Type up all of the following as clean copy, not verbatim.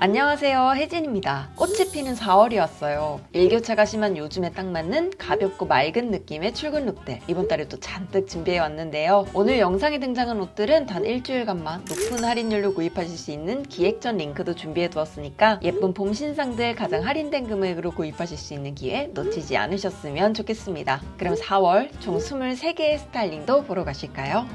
안녕하세요, 혜진입니다. 꽃이 피는 4월이 왔어요. 일교차가 심한 요즘에 딱 맞는 가볍고 맑은 느낌의 출근 룩들, 이번 달에 또 잔뜩 준비해 왔는데요. 오늘 영상에 등장한 옷들은 단 일주일간만 높은 할인율로 구입하실 수 있는 기획전 링크도 준비해 두었으니까 예쁜 봄 신상들 가장 할인된 금액으로 구입하실 수 있는 기회 놓치지 않으셨으면 좋겠습니다. 그럼 4월 총 23개의 스타일링도 보러 가실까요?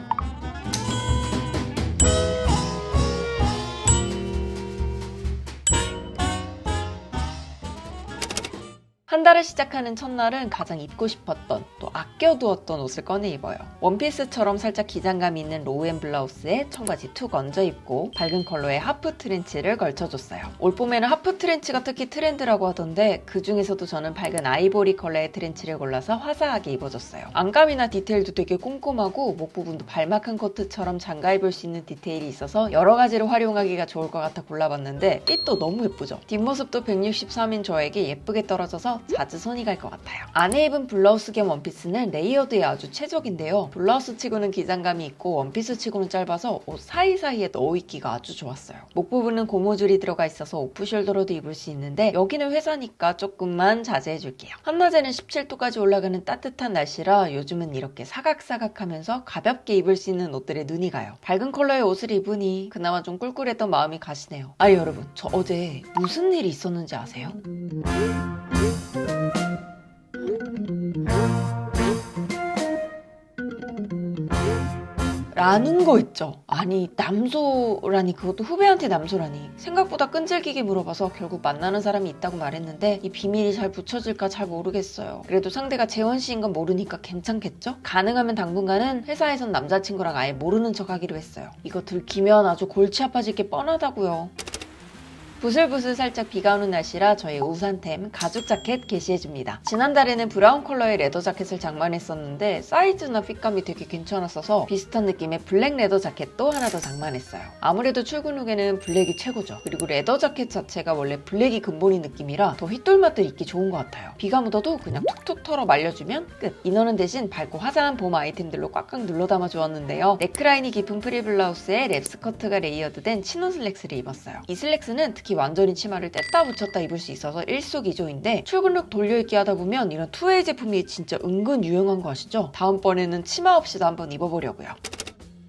한 달을 시작하는 첫날은 가장 입고 싶었던, 또 아껴두었던 옷을 꺼내 입어요. 원피스처럼 살짝 기장감 있는 로우앤 블라우스에 청바지 툭 얹어 입고 밝은 컬러의 하프 트렌치를 걸쳐줬어요. 올봄에는 하프 트렌치가 특히 트렌드라고 하던데 그 중에서도 저는 밝은 아이보리 컬러의 트렌치를 골라서 화사하게 입어줬어요. 안감이나 디테일도 되게 꼼꼼하고 목 부분도 발막한 코트처럼 장가 입을 수 있는 디테일이 있어서 여러 가지로 활용하기가 좋을 것 같아 골라봤는데 핏도 너무 예쁘죠? 뒷모습도 163인 저에게 예쁘게 떨어져서 자주 손이 갈 것 같아요. 안에 입은 블라우스 겸 원피스는 레이어드에 아주 최적인데요. 블라우스 치고는 기장감이 있고 원피스 치고는 짧아서 옷 사이사이에 넣어 입기가 아주 좋았어요. 목 부분은 고무줄이 들어가 있어서 오프숄더로도 입을 수 있는데 여기는 회사니까 조금만 자제해 줄게요. 한낮에는 17도까지 올라가는 따뜻한 날씨라 요즘은 이렇게 사각사각하면서 가볍게 입을 수 있는 옷들에 눈이 가요. 밝은 컬러의 옷을 입으니 그나마 좀 꿀꿀했던 마음이 가시네요. 아니 여러분, 저 어제 무슨 일이 있었는지 아세요? 라는 거 있죠. 아니 남소라니, 그것도 후배한테 남소라니. 생각보다 끈질기게 물어봐서 결국 만나는 사람이 있다고 말했는데 이 비밀이 잘 붙여질까 잘 모르겠어요. 그래도 상대가 재원 씨인 건 모르니까 괜찮겠죠? 가능하면 당분간은 회사에선 남자친구랑 아예 모르는 척 하기로 했어요. 이거 들키면 아주 골치 아파질 게 뻔하다고요. 부슬부슬 살짝 비가 오는 날씨라 저의 우산템 가죽 자켓 게시해줍니다. 지난달에는 브라운 컬러의 레더 자켓을 장만했었는데 사이즈나 핏감이 되게 괜찮았어서 비슷한 느낌의 블랙 레더 자켓도 하나 더 장만했어요. 아무래도 출근룩에는 블랙이 최고죠. 그리고 레더 자켓 자체가 원래 블랙이 근본인 느낌이라 더 휘뚤마뚤 입기 좋은 것 같아요. 비가 묻어도 그냥 툭툭 털어 말려주면 끝! 이너는 대신 밝고 화사한 봄 아이템들로 꽉꽉 눌러 담아 주었는데요. 네크라인이 깊은 프리 블라우스에 랩 스커트가 레이어드된 치노 슬랙스를 입었어요. 이 슬랙스는 특히 완전히 치마를 뗐다 붙였다 입을 수 있어서 일석이조인데 출근룩 돌려입기 하다 보면 이런 투웨이 제품이 진짜 은근 유용한 거 아시죠? 다음번에는 치마 없이도 한번 입어보려고요.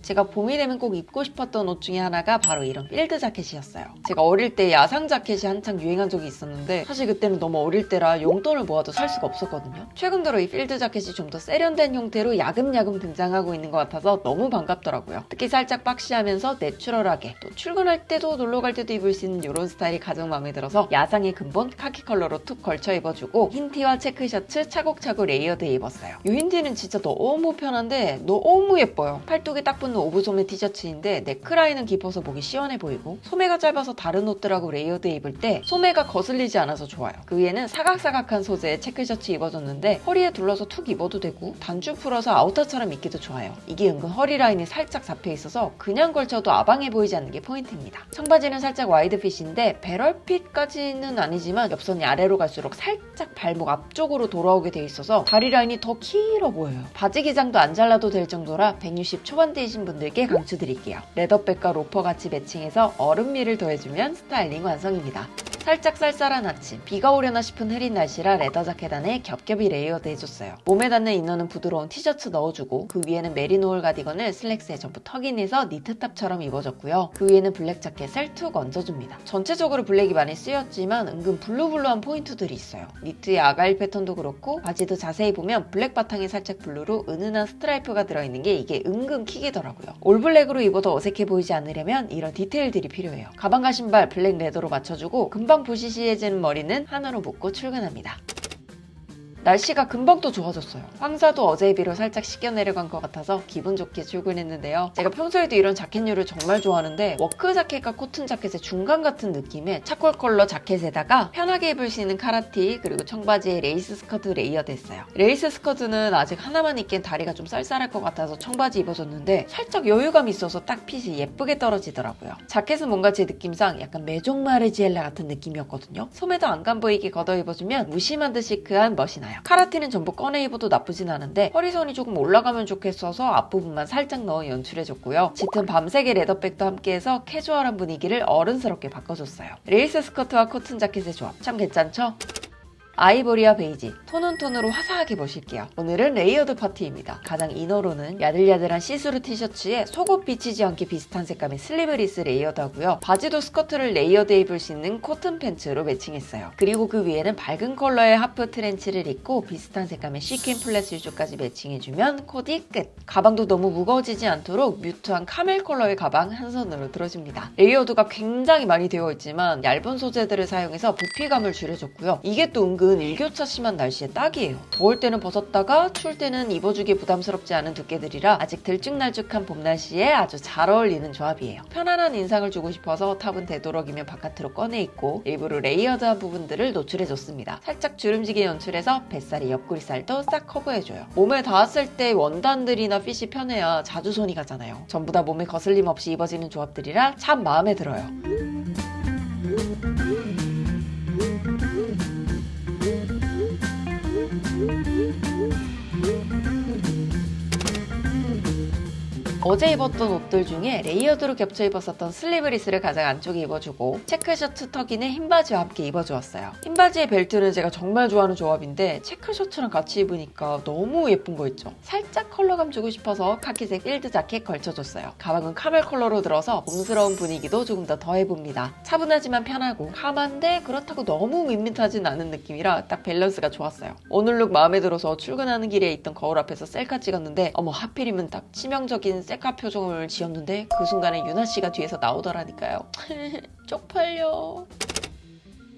제가 봄이 되면 꼭 입고 싶었던 옷 중에 하나가 바로 이런 필드 자켓이었어요. 제가 어릴 때 야상 자켓이 한창 유행한 적이 있었는데 사실 그때는 너무 어릴 때라 용돈을 모아도 살 수가 없었거든요. 최근 들어 이 필드 자켓이 좀 더 세련된 형태로 야금야금 등장하고 있는 것 같아서 너무 반갑더라고요. 특히 살짝 박시하면서 내추럴하게, 또 출근할 때도 놀러 갈 때도 입을 수 있는 이런 스타일이 가장 마음에 들어서 야상의 근본 카키 컬러로 툭 걸쳐 입어주고 흰 티와 체크 셔츠 차곡차곡 레이어드에 입었어요. 이 흰 티는 진짜 너무 편한데 너무 예뻐요. 팔뚝에 딱 붙는 오브소매 티셔츠인데 네크라인은 깊어서 목이 시원해 보이고 소매가 짧아서 다른 옷들하고 레이어드에 입을 때 소매가 거슬리지 않아서 좋아요. 그 위에는 사각사각한 소재의 체크셔츠 입어줬는데 허리에 둘러서 툭 입어도 되고 단추 풀어서 아우터처럼 입기도 좋아요. 이게 은근 허리 라인이 살짝 잡혀 있어서 그냥 걸쳐도 아방해 보이지 않는 게 포인트입니다. 청바지는 살짝 와이드 핏인데 배럴핏까지는 아니지만 옆선이 아래로 갈수록 살짝 발목 앞쪽으로 돌아오게 돼 있어서 다리 라인이 더 길어 보여요. 바지 기장도 안 잘라도 될 정도라 160 초반대이신 분들께 강추드릴게요. 레더백과 로퍼 같이 매칭해서 얼음미를 더해주면 스타일링 완성입니다. 살짝 쌀쌀한 아침, 비가 오려나 싶은 흐린 날씨라 레더 자켓 안에 겹겹이 레이어드 해줬어요. 몸에 닿는 이너는 부드러운 티셔츠 넣어주고 그 위에는 메리노울 가디건을 슬랙스에 전부 턱인해서 니트탑처럼 입어줬고요. 그 위에는 블랙 자켓을 툭 얹어줍니다. 전체적으로 블랙이 많이 쓰였지만 은근 블루블루한 포인트들이 있어요. 니트의 아가일 패턴도 그렇고 바지도 자세히 보면 블랙 바탕에 살짝 블루로 은은한 스트라이프가 들어있는 게 이게 은근 킥이더라고요. 올블랙으로 입어도 어색해 보이지 않으려면 이런 디테일들이 필요해요. 가방과 신발 블랙 레더로 맞춰주고 금방 부시시해지는 머리는 하나로 묶고 출근합니다. 날씨가 금방 또 좋아졌어요. 황사도 어제에 비로 살짝 씻겨 내려간 것 같아서 기분 좋게 출근했는데요. 제가 평소에도 이런 자켓류를 정말 좋아하는데 워크 자켓과 코튼 자켓의 중간 같은 느낌의 차콜 컬러 자켓에다가 편하게 입을 수 있는 카라티, 그리고 청바지에 레이스 스커트 레이어드 했어요. 레이스 스커트는 아직 하나만 입기엔 다리가 좀 쌀쌀할 것 같아서 청바지 입어줬는데 살짝 여유감이 있어서 딱 핏이 예쁘게 떨어지더라고요. 자켓은 뭔가 제 느낌상 약간 메종 마르지엘라 같은 느낌이었거든요. 소매도 안감 보이게 걷어 입어주면 무심한 듯 시크한 멋이 나요. 카라티는 전부 꺼내 입어도 나쁘진 않은데 허리선이 조금 올라가면 좋겠어서 앞부분만 살짝 넣어 연출해줬고요. 짙은 밤색의 레더백도 함께해서 캐주얼한 분위기를 어른스럽게 바꿔줬어요. 레이스 스커트와 코튼 자켓의 조합 참 괜찮죠? 아이보리와 베이지, 톤온 톤으로 화사하게 보실게요. 오늘은 레이어드 파티입니다. 가장 이너로는 야들야들한 시스루 티셔츠에 속옷 비치지 않게 비슷한 색감의 슬리브리스 레이어드하고요. 바지도 스커트를 레이어드에 입을 수 있는 코튼 팬츠로 매칭했어요. 그리고 그 위에는 밝은 컬러의 하프 트렌치를 입고 비슷한 색감의 시퀸 플랫 슈즈까지 매칭해주면 코디 끝! 가방도 너무 무거워지지 않도록 뮤트한 카멜 컬러의 가방 한 손으로 들어줍니다. 레이어드가 굉장히 많이 되어 있지만 얇은 소재들을 사용해서 부피감을 줄여줬고요. 이게 또 은근 일교차 심한 날씨에 딱이에요. 더울 때는 벗었다가 추울 때는 입어주기 부담스럽지 않은 두께들이라 아직 들쭉날쭉한 봄 날씨에 아주 잘 어울리는 조합이에요. 편안한 인상을 주고 싶어서 탑은 되도록이면 바깥으로 꺼내 입고 일부러 레이어드한 부분들을 노출해줬습니다. 살짝 주름지게 연출해서 뱃살이 옆구리살도 싹 커버해줘요. 몸에 닿았을 때 원단들이나 핏이 편해야 자주 손이 가잖아요. 전부 다 몸에 거슬림 없이 입어지는 조합들이라 참 마음에 들어요. 어제 입었던 옷들 중에 레이어드로 겹쳐 입었었던 슬리브리스를 가장 안쪽에 입어주고 체크셔츠 턱인의 흰바지와 함께 입어주었어요. 흰바지의 벨트는 제가 정말 좋아하는 조합인데 체크셔츠랑 같이 입으니까 너무 예쁜 거 있죠? 살짝 컬러감 주고 싶어서 카키색 필드 자켓 걸쳐줬어요. 가방은 카멜 컬러로 들어서 봄스러운 분위기도 조금 더 더해봅니다. 차분하지만 편하고 카만데 그렇다고 너무 밋밋하진 않은 느낌이라 딱 밸런스가 좋았어요. 오늘 룩 마음에 들어서 출근하는 길에 있던 거울 앞에서 셀카 찍었는데 어머 하필이면 딱 치명적인 셀카 표정을 지었는데 그 순간에 유나씨가 뒤에서 나오더라니까요. 쪽팔려.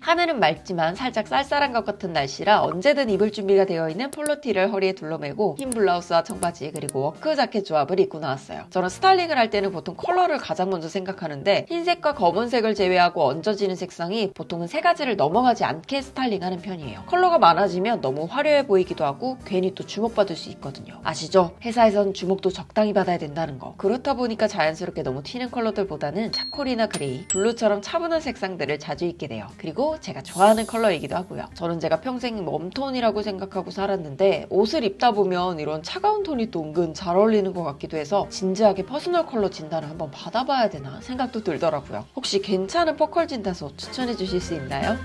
하늘은 맑지만 살짝 쌀쌀한 것 같은 날씨라 언제든 입을 준비가 되어 있는 폴로티를 허리에 둘러매고 흰 블라우스와 청바지 그리고 워크 자켓 조합을 입고 나왔어요. 저는 스타일링을 할 때는 보통 컬러를 가장 먼저 생각하는데 흰색과 검은색을 제외하고 얹어지는 색상이 보통은 세 가지를 넘어가지 않게 스타일링하는 편이에요. 컬러가 많아지면 너무 화려해 보이기도 하고 괜히 또 주목받을 수 있거든요. 아시죠? 회사에선 주목도 적당히 받아야 된다는 거. 그렇다 보니까 자연스럽게 너무 튀는 컬러들보다는 차콜이나 그레이, 블루처럼 차분한 색상들을 자주 입게 돼요. 그리고 제가 좋아하는 컬러이기도 하고요. 저는 제가 평생 웜톤이라고 생각하고 살았는데 옷을 입다 보면 이런 차가운 톤이 또 은근 잘 어울리는 것 같기도 해서 진지하게 퍼스널 컬러 진단을 한번 받아봐야 되나 생각도 들더라고요. 혹시 괜찮은 퍼컬 진단서 추천해 주실 수 있나요?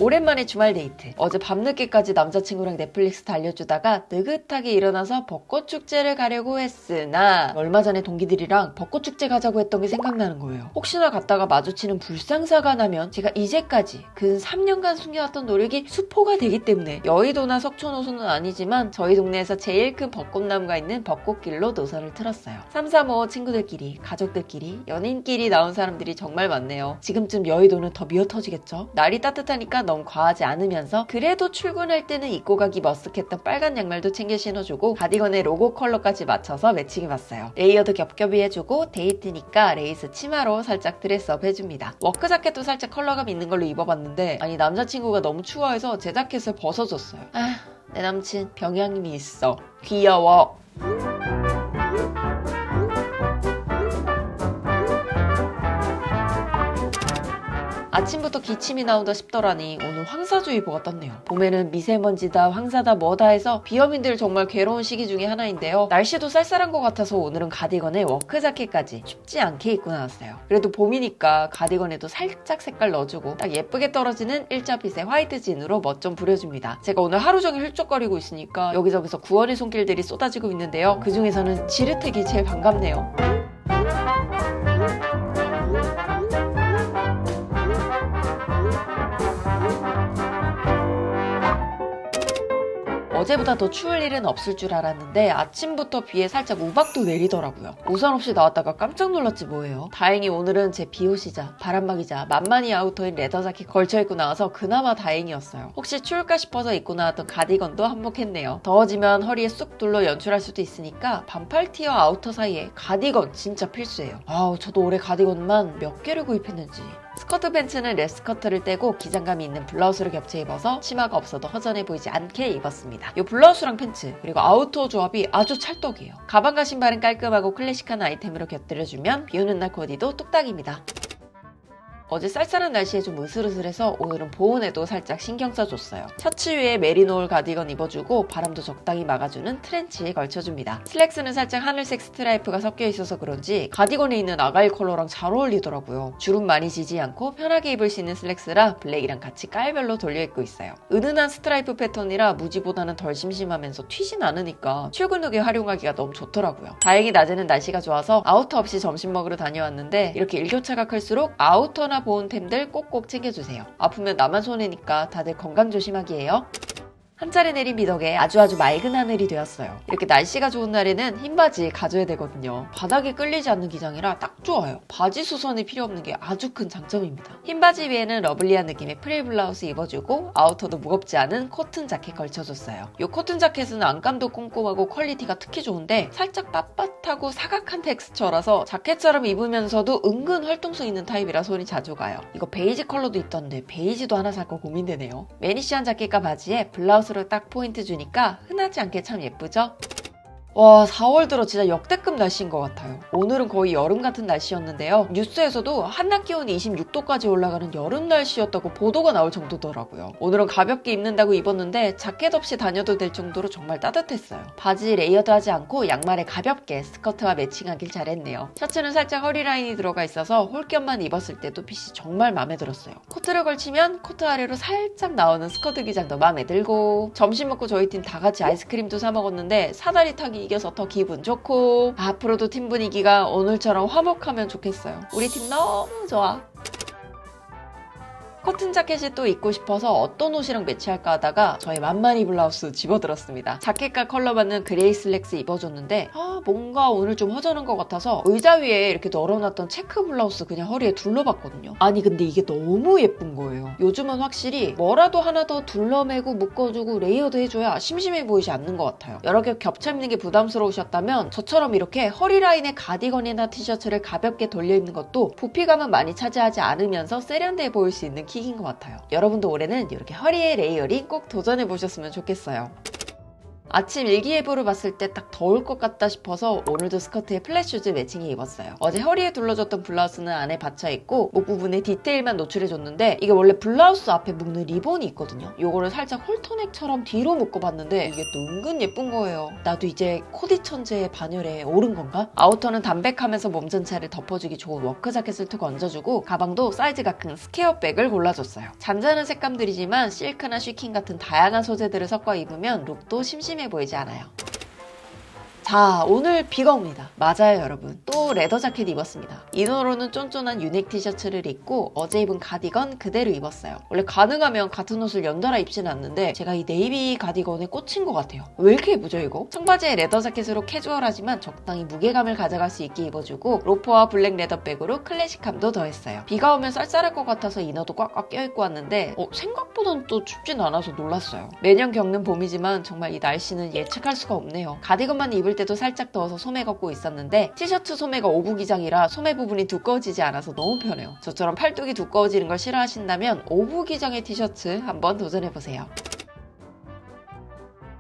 오랜만에 주말 데이트. 어제 밤늦게까지 남자친구랑 넷플릭스 달려주다가 느긋하게 일어나서 벚꽃축제를 가려고 했으나 얼마 전에 동기들이랑 벚꽃축제 가자고 했던 게 생각나는 거예요. 혹시나 갔다가 마주치는 불상사가 나면 제가 이제까지 근 3년간 숨겨왔던 노력이 수포가 되기 때문에 여의도나 석촌호수는 아니지만 저희 동네에서 제일 큰 벚꽃나무가 있는 벚꽃길로 노선을 틀었어요. 3, 4, 5 친구들끼리, 가족들끼리, 연인끼리 나온 사람들이 정말 많네요. 지금쯤 여의도는 더 미어터지겠죠? 날이 따뜻하니까 너무 과하지 않으면서 그래도 출근할 때는 입고 가기 머쓱했던 빨간 양말도 챙겨 신어주고 가디건의 로고 컬러까지 맞춰서 매칭해봤어요. 레이어드 겹겹이 해주고 데이트니까 레이스 치마로 살짝 드레스업 해줍니다. 워크 자켓도 살짝 컬러감 있는 걸로 입어봤는데 아니 남자친구가 너무 추워해서 제 자켓을 벗어줬어요. 아, 내 남친 병양미 있어. 귀여워. 아침부터 기침이 나온다 싶더라니 오늘 황사주의보가 떴네요. 봄에는 미세먼지다 황사다 뭐다 해서 비염인들 정말 괴로운 시기 중에 하나인데요. 날씨도 쌀쌀한 것 같아서 오늘은 가디건에 워크 자켓까지 춥지 않게 입고 나왔어요. 그래도 봄이니까 가디건에도 살짝 색깔 넣어주고 딱 예쁘게 떨어지는 일자빛의 화이트 진으로 멋 좀 부려줍니다. 제가 오늘 하루 종일 훌쩍거리고 있으니까 여기저기서 구원의 손길들이 쏟아지고 있는데요. 그 중에서는 지르텍이 제일 반갑네요. 어제보다 더 추울 일은 없을 줄 알았는데 아침부터 비에 살짝 우박도 내리더라고요. 우산 없이 나왔다가 깜짝 놀랐지 뭐예요. 다행히 오늘은 제 비옷이자 바람막이자 만만히 아우터인 레더 자켓 걸쳐 입고 나와서 그나마 다행이었어요. 혹시 추울까 싶어서 입고 나왔던 가디건도 한몫했네요. 더워지면 허리에 쑥 둘러 연출할 수도 있으니까 반팔 티와 아우터 사이에 가디건 진짜 필수예요. 아우 저도 올해 가디건만 몇 개를 구입했는지 스커트 팬츠는 랩 스커트를 떼고 기장감이 있는 블라우스를 겹쳐 입어서 치마가 없어도 허전해 보이지 않게 입었습니다. 이 블라우스랑 팬츠 그리고 아우터 조합이 아주 찰떡이에요. 가방과 신발은 깔끔하고 클래식한 아이템으로 곁들여주면 비오는 날 코디도 뚝딱입니다. 어제 쌀쌀한 날씨에 좀 으슬으슬해서 오늘은 보온에도 살짝 신경 써줬어요. 셔츠 위에 메리노울 가디건 입어주고 바람도 적당히 막아주는 트렌치 걸쳐줍니다. 슬랙스는 살짝 하늘색 스트라이프가 섞여 있어서 그런지 가디건에 있는 아가일 컬러랑 잘 어울리더라고요. 주름 많이 지지 않고 편하게 입을 수 있는 슬랙스라 블랙이랑 같이 깔별로 돌려 입고 있어요. 은은한 스트라이프 패턴이라 무지보다는 덜 심심하면서 튀진 않으니까 출근 후에 활용하기가 너무 좋더라고요. 다행히 낮에는 날씨가 좋아서 아우터 없이 점심 먹으러 다녀왔는데 이렇게 일교차가 클수록 아우터나 보온템들 꼭꼭 챙겨주세요. 아프면 나만 손해니까 다들 건강 조심하기예요. 한 차례 내린 비 덕에 아주 맑은 하늘이 되었어요. 이렇게 날씨가 좋은 날에는 흰 바지 가져야 되거든요. 바닥에 끌리지 않는 기장이라 딱 좋아요. 바지 수선이 필요 없는 게 아주 큰 장점입니다. 흰 바지 위에는 러블리한 느낌의 프릴 블라우스 입어주고 아우터도 무겁지 않은 코튼 자켓 걸쳐줬어요. 이 코튼 자켓은 안감도 꼼꼼하고 퀄리티가 특히 좋은데 살짝 빳빳하고 사각한 텍스처라서 자켓처럼 입으면서도 은근 활동성 있는 타입이라 손이 자주 가요. 이거 베이지 컬러도 있던데 베이지도 하나 살 거 고민되네요. 매니시한 자켓과 바지에 블라우스 딱 포인트 주니까 흔하지 않게 참 예쁘죠? 와, 4월 들어 진짜 역대급 날씨인 것 같아요. 오늘은 거의 여름 같은 날씨였는데요. 뉴스에서도 한낮 기온이 26도까지 올라가는 여름 날씨였다고 보도가 나올 정도더라고요. 오늘은 가볍게 입는다고 입었는데 자켓 없이 다녀도 될 정도로 정말 따뜻했어요. 바지 레이어드하지 않고 양말에 가볍게 스커트와 매칭하길 잘했네요. 셔츠는 살짝 허리 라인이 들어가 있어서 홀겹만 입었을 때도 핏이 정말 마음에 들었어요. 코트를 걸치면 코트 아래로 살짝 나오는 스커트 기장도 마음에 들고 점심 먹고 저희 팀 다 같이 아이스크림도 사 먹었는데 사다리 타기 이겨서 더 기분 좋고 앞으로도 팀 분위기가 오늘처럼 화목하면 좋겠어요. 우리 팀 너무 좋아. 커튼 자켓이 또 입고 싶어서 어떤 옷이랑 매치할까 하다가 저의 만만이 블라우스 집어들었습니다. 자켓과 컬러 맞는 그레이 슬랙스 입어줬는데 뭔가 오늘 좀 허전한 것 같아서 의자 위에 이렇게 널어놨던 체크 블라우스 그냥 허리에 둘러봤거든요. 아니 근데 이게 너무 예쁜 거예요. 요즘은 확실히 뭐라도 하나 더 둘러매고 묶어주고 레이어드 해줘야 심심해 보이지 않는 것 같아요. 여러 개 겹쳐 입는 게 부담스러우셨다면 저처럼 이렇게 허리 라인에 가디건이나 티셔츠를 가볍게 돌려 입는 것도 부피감은 많이 차지하지 않으면서 세련돼 보일 수 있는 킥인 것 같아요. 여러분도 올해는 이렇게 허리에 레이어링 꼭 도전해보셨으면 좋겠어요. 아침 일기예보를 봤을 때 딱 더울 것 같다 싶어서 오늘도 스커트에 플랫슈즈 매칭해 입었어요. 어제 허리에 둘러줬던 블라우스는 안에 받쳐있고 목 부분에 디테일만 노출해줬는데 이게 원래 블라우스 앞에 묶는 리본이 있거든요. 요거를 살짝 홀터넥처럼 뒤로 묶어봤는데 이게 또 은근 예쁜 거예요. 나도 이제 코디 천재의 반열에 오른 건가? 아우터는 담백하면서 몸 전체를 덮어주기 좋은 워크 자켓을 툭 얹어주고 가방도 사이즈가 큰 스퀘어백을 골라줬어요. 잔잔한 색감들이지만 실크나 쉬킹 같은 다양한 소재들을 섞어 입으면 룩도 심심해 보이지 않아요. 자, 오늘 비가 옵니다. 맞아요, 여러분. 또 레더 자켓 입었습니다. 이너로는 쫀쫀한 유넥 티셔츠를 입고 어제 입은 가디건 그대로 입었어요. 원래 가능하면 같은 옷을 연달아 입지는 않는데 제가 이 네이비 가디건에 꽂힌 것 같아요. 왜 이렇게 예쁘죠, 이거? 청바지에 레더 자켓으로 캐주얼하지만 적당히 무게감을 가져갈 수 있게 입어주고 로퍼와 블랙 레더백으로 클래식함도 더했어요. 비가 오면 쌀쌀할 것 같아서 이너도 꽉꽉 껴입고 왔는데 생각보다는 또 춥진 않아서 놀랐어요. 매년 겪는 봄이지만 정말 이 날씨는 예측할 수가 없네요. 가디건만 입을 때도 살짝 더워서 소매 걷고 있었는데 티셔츠 소매가 오브 기장이라 소매 부분이 두꺼워지지 않아서 너무 편해요. 저처럼 팔뚝이 두꺼워지는 걸 싫어하신다면 오브 기장의 티셔츠 한번 도전해보세요.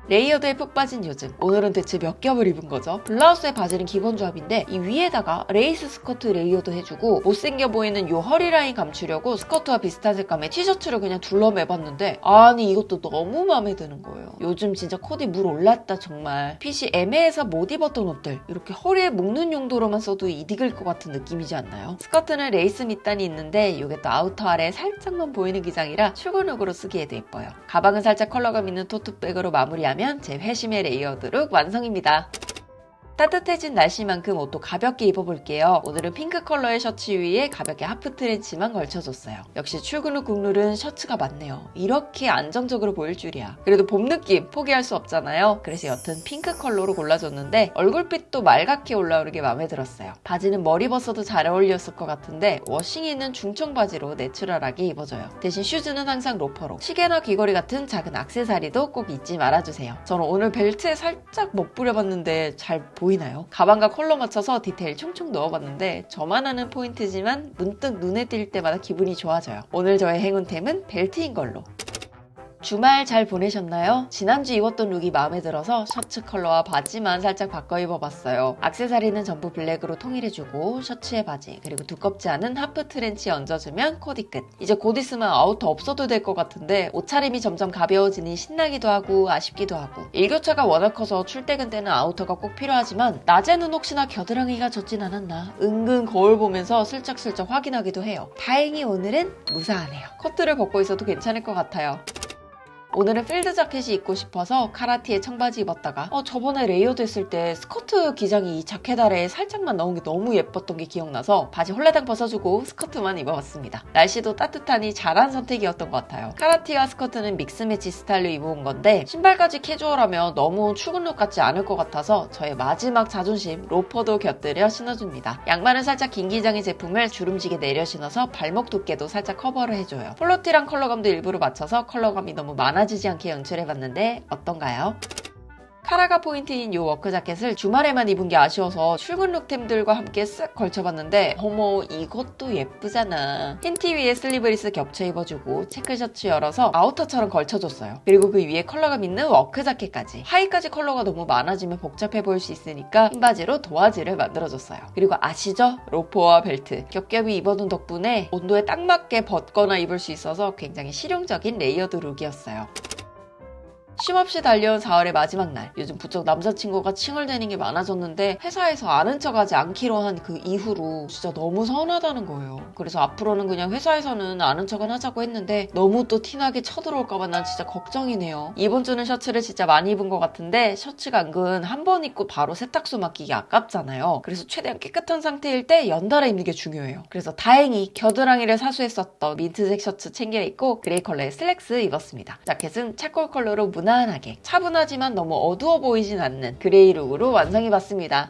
레이어드에 푹 빠진 요즘. 오늘은 대체 몇 겹을 입은 거죠? 블라우스에 바지는 기본 조합인데 이 위에다가 레이스 스커트 레이어드 해주고 못생겨 보이는 요 허리 라인 감추려고 스커트와 비슷한 색감의 티셔츠를 그냥 둘러매봤는데 아니 이것도 너무 마음에 드는 거예요. 요즘 진짜 코디 물 올랐다 정말. 핏이 애매해서 못 입었던 옷들 이렇게 허리에 묶는 용도로만 써도 이득일 것 같은 느낌이지 않나요? 스커트는 레이스 밑단이 있는데 이게 또 아우터 아래 살짝만 보이는 기장이라 출근룩으로 쓰기에도 예뻐요. 가방은 살짝 컬러감 있는 토트백으로 마무리하면 제 회심의 레이어드 룩 완성입니다. 따뜻해진 날씨만큼 옷도 가볍게 입어볼게요. 오늘은 핑크 컬러의 셔츠 위에 가볍게 하프 트렌치만 걸쳐줬어요. 역시 출근 후 국룰은 셔츠가 많네요. 이렇게 안정적으로 보일 줄이야. 그래도 봄 느낌 포기할 수 없잖아요. 그래서 여튼 핑크 컬러로 골라줬는데 얼굴빛도 맑게 올라오르게 마음에 들었어요. 바지는 머리 벗어도 잘 어울렸을 것 같은데 워싱이 있는 중청 바지로 내추럴하게 입어줘요. 대신 슈즈는 항상 로퍼로. 시계나 귀걸이 같은 작은 액세서리도 꼭 잊지 말아주세요. 저는 오늘 벨트에 살짝 멋부려봤는데 잘 보이지 보이나요? 가방과 컬러 맞춰서 디테일 총총 넣어봤는데 저만 아는 포인트지만 문득 눈에 띌 때마다 기분이 좋아져요. 오늘 저의 행운템은 벨트인 걸로. 주말 잘 보내셨나요? 지난주 입었던 룩이 마음에 들어서 셔츠 컬러와 바지만 살짝 바꿔 입어봤어요. 액세서리는 전부 블랙으로 통일해주고 셔츠에 바지 그리고 두껍지 않은 하프 트렌치 얹어주면 코디 끝. 이제 곧 있으면 아우터 없어도 될 것 같은데 옷차림이 점점 가벼워지니 신나기도 하고 아쉽기도 하고 일교차가 워낙 커서 출퇴근 때는 아우터가 꼭 필요하지만 낮에는 혹시나 겨드랑이가 젖진 않았나 은근 거울 보면서 슬쩍슬쩍 확인하기도 해요. 다행히 오늘은 무사하네요. 코트를 벗고 있어도 괜찮을 것 같아요. 오늘은 필드 자켓이 입고 싶어서 카라티에 청바지 입었다가 저번에 레이어드 했을 때 스커트 기장이 이 자켓 아래에 살짝만 나온 게 너무 예뻤던 게 기억나서 바지 홀라당 벗어주고 스커트만 입어봤습니다. 날씨도 따뜻하니 잘한 선택이었던 것 같아요. 카라티와 스커트는 믹스매치 스타일로 입어온 건데 신발까지 캐주얼하면 너무 출근룩 같지 않을 것 같아서 저의 마지막 자존심 로퍼도 곁들여 신어줍니다. 양말은 살짝 긴 기장의 제품을 주름지게 내려 신어서 발목 두께도 살짝 커버를 해줘요. 폴로티랑 컬러감도 일부러 맞춰서 컬러감이 너무 많아지지 않게 연출해봤는데 어떤가요? 카라가 포인트인 이 워크 자켓을 주말에만 입은 게 아쉬워서 출근 룩템들과 함께 쓱 걸쳐봤는데 어머 이것도 예쁘잖아. 흰티 위에 슬리브리스 겹쳐 입어주고 체크 셔츠 열어서 아우터처럼 걸쳐줬어요. 그리고 그 위에 컬러감 있는 워크 자켓까지. 하의까지 컬러가 너무 많아지면 복잡해 보일 수 있으니까 흰 바지로 도화지를 만들어줬어요. 그리고 아시죠? 로퍼와 벨트 겹겹이 입어둔 덕분에 온도에 딱 맞게 벗거나 입을 수 있어서 굉장히 실용적인 레이어드 룩이었어요. 쉼없이 달려온 4월의 마지막 날. 요즘 부쩍 남자친구가 칭얼대는 게 많아졌는데 회사에서 아는 척하지 않기로 한 그 이후로 진짜 너무 서운하다는 거예요. 그래서 앞으로는 그냥 회사에서는 아는 척은 하자고 했는데 너무 또 티나게 쳐들어올까봐 난 진짜 걱정이네요. 이번 주는 셔츠를 진짜 많이 입은 것 같은데 셔츠가 은근 한 번 입고 바로 세탁소 맡기기 아깝잖아요. 그래서 최대한 깨끗한 상태일 때 연달아 입는 게 중요해요. 그래서 다행히 겨드랑이를 사수했었던 민트색 셔츠 챙겨 입고 그레이 컬러의 슬랙스 입었습니다. 자켓은 차콜 컬러로 무난하게 차분하지만 너무 어두워 보이진 않는 그레이 룩으로 완성해봤습니다.